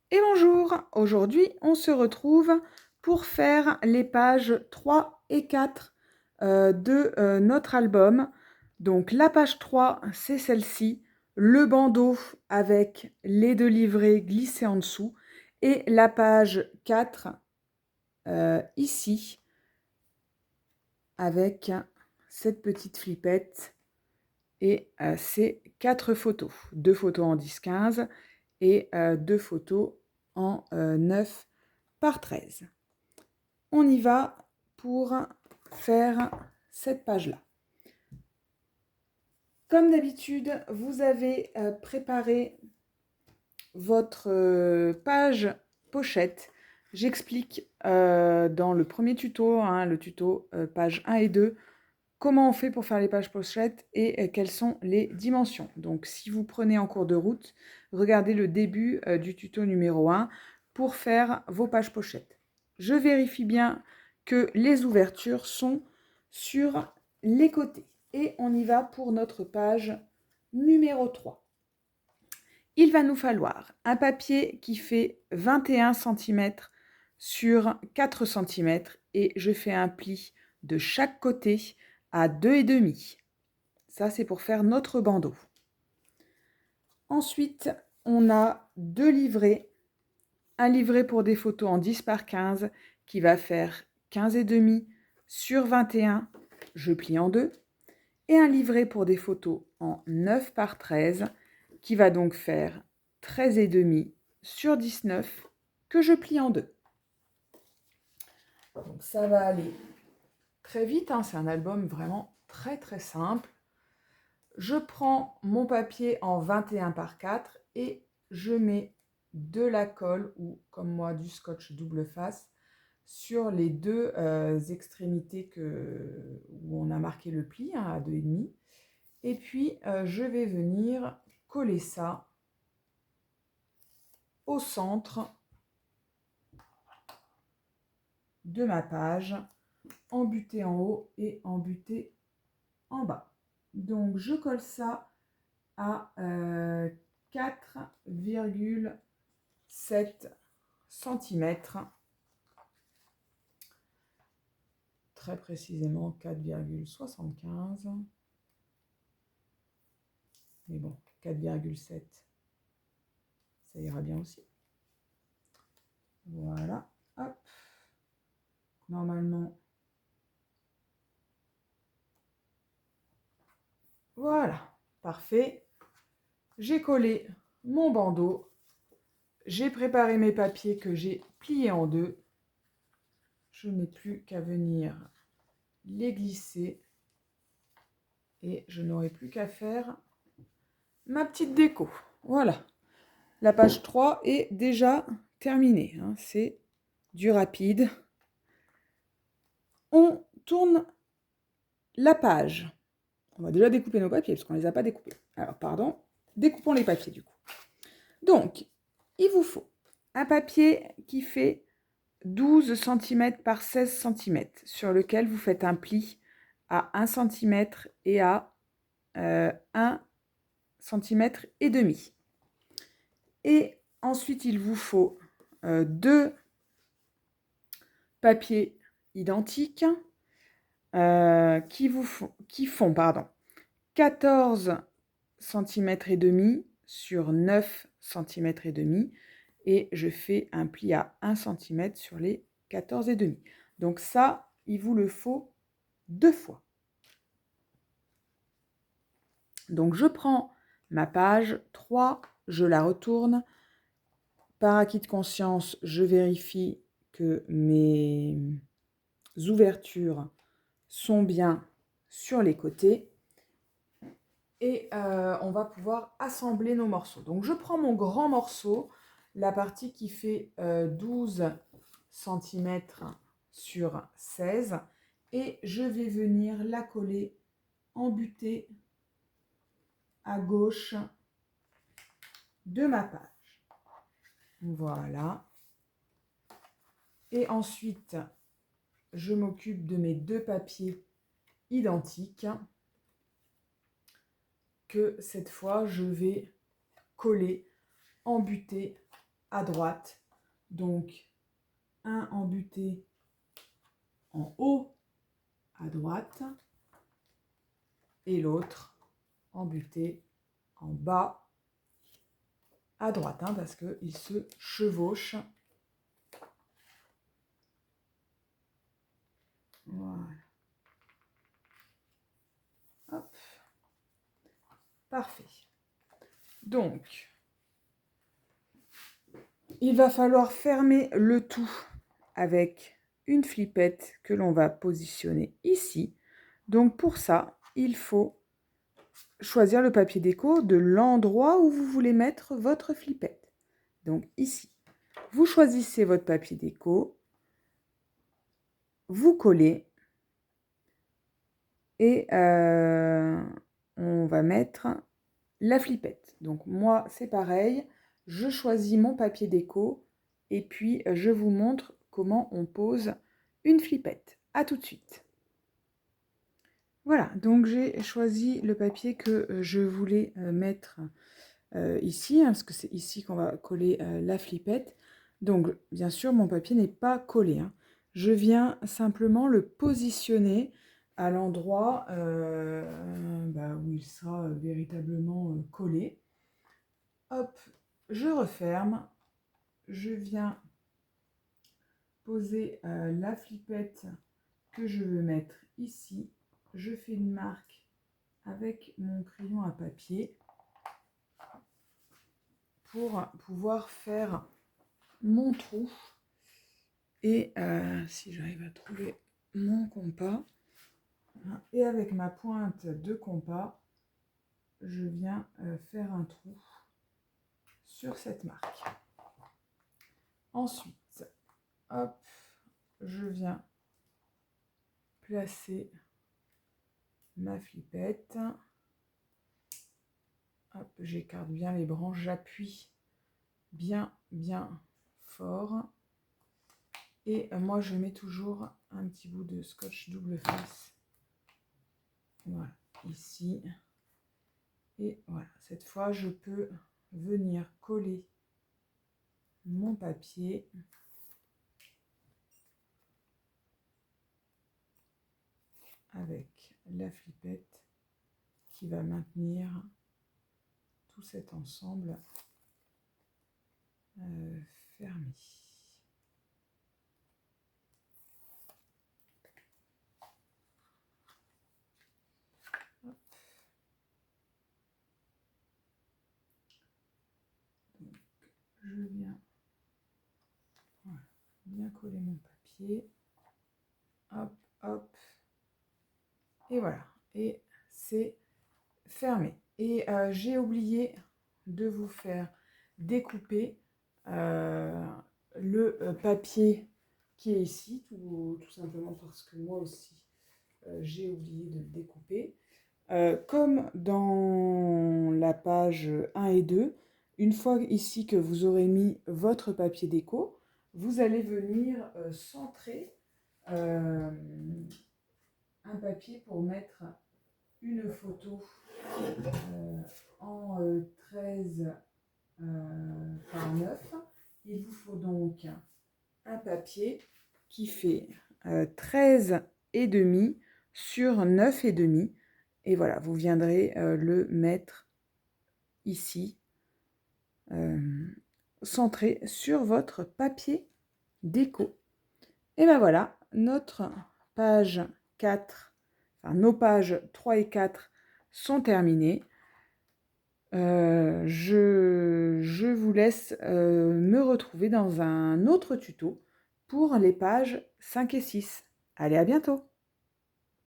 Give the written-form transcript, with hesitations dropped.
Et bonjour, aujourd'hui on se retrouve pour faire les pages 3 et 4 de notre album. Donc la page 3 c'est celle-ci, le bandeau avec les deux livrets glissés en dessous et la page 4 ici avec cette petite flippette et ces 4 photos. 2 photos en 10-15 et 2 photos en 9 par 13. On y va pour faire cette page-là. Comme d'habitude, vous avez préparé votre page pochette. J'explique dans le premier tuto, le tuto page 1 et 2, comment on fait pour faire les pages pochettes et quelles sont les dimensions. Donc si vous prenez en cours de route, regardez le début du tuto numéro 1 pour faire vos pages pochettes. Je vérifie bien que les ouvertures sont sur les côtés. Et on y va pour notre page numéro 3. Il va nous falloir un papier qui fait 21 cm sur 4 cm et je fais un pli de chaque côté à 2,5. Ça, c'est pour faire notre bandeau. Ensuite, on a 2 livrets. Un livret pour des photos en 10 par 15 qui va faire 15,5 sur 21. Je plie en deux. Et un livret pour des photos en 9 par 13 qui va donc faire 13,5 sur 19 que je plie en deux. Donc ça va aller très vite, c'est un album vraiment très très simple. Je prends mon papier en 21 par 4 et je mets de la colle ou comme moi du scotch double face sur les deux extrémités où on a marqué le pli à 2,5. Et puis je vais venir coller ça au centre de ma page, embuté en haut et embuté en bas. Donc je colle ça à 4,7 cm, très précisément 4,75, mais bon, 4,7, ça ira bien aussi. Voilà, hop, normalement, voilà, parfait. J'ai collé mon bandeau, j'ai préparé mes papiers que j'ai pliés en deux. Je n'ai plus qu'à venir les glisser et je n'aurai plus qu'à faire ma petite déco. Voilà, la page 3 est déjà terminée, c'est du rapide. On tourne la page. On va déjà découper nos papiers parce qu'on ne les a pas découpés. Alors, pardon, découpons les papiers du coup. Donc, il vous faut un papier qui fait 12 cm par 16 cm sur lequel vous faites un pli à 1 cm et à 1 cm et demi. Et ensuite, il vous faut deux papiers identiques qui font 14 cm et demi sur 9 cm et demi et je fais un pli à 1 cm sur les 14 et demi. Donc ça, il vous le faut 2 fois. Donc je prends ma page 3, je la retourne. Par acquis de conscience, je vérifie que mes ouvertures sont bien sur les côtés. Et on va pouvoir assembler nos morceaux. Donc je prends mon grand morceau, la partie qui fait 12 cm sur 16, et je vais venir la coller embutée à gauche de ma page. Voilà. Et ensuite, je m'occupe de mes deux papiers identiques que cette fois, je vais coller, embuter à droite. Donc, un embuté en haut à droite et l'autre embuté en bas à droite, hein, parce qu'ils se chevauchent. Voilà. Hop. Parfait. Donc, il va falloir fermer le tout avec une flippette que l'on va positionner ici. Donc pour ça, il faut choisir le papier déco de l'endroit où vous voulez mettre votre flippette. Donc ici, vous choisissez votre papier déco, vous collez et on va mettre la flippette. Donc moi, c'est pareil, je choisis mon papier déco et puis je vous montre comment on pose une flippette. À tout de suite. Voilà, donc j'ai choisi le papier que je voulais mettre ici, hein, parce que c'est ici qu'on va coller la flippette. Donc, bien sûr, mon papier n'est pas collé, hein. Je viens simplement le positionner à l'endroit où il sera véritablement collé. Hop, je referme. Je viens poser la flippette que je veux mettre ici. Je fais une marque avec mon crayon à papier pour pouvoir faire mon trou. Et si j'arrive à trouver mon compas, et avec ma pointe de compas, je viens faire un trou sur cette marque. Ensuite, hop, je viens placer ma flippette. Hop, j'écarte bien les branches, j'appuie bien fort. Et moi, je mets toujours un petit bout de scotch double face. Voilà, ici. Et voilà, cette fois, je peux venir coller mon papier avec la flippette qui va maintenir tout cet ensemble fermé. Hop. Donc, je viens voilà, bien coller mon papier. Hop, hop. Et voilà. Et c'est fermé. Et j'ai oublié de vous faire découper le papier qui est ici, tout simplement parce que moi aussi j'ai oublié de le découper. Comme dans la page 1 et 2, une fois ici que vous aurez mis votre papier déco, vous allez venir centrer un papier pour mettre une photo en 13 par 9. Il vous faut donc un papier qui fait 13 et demi sur 9 et demi. Et voilà, vous viendrez le mettre ici, centré sur votre papier déco. Et ben voilà, notre page 4, enfin nos pages 3 et 4 sont terminées. Je vous laisse me retrouver dans un autre tuto pour les pages 5 et 6. Allez, à bientôt!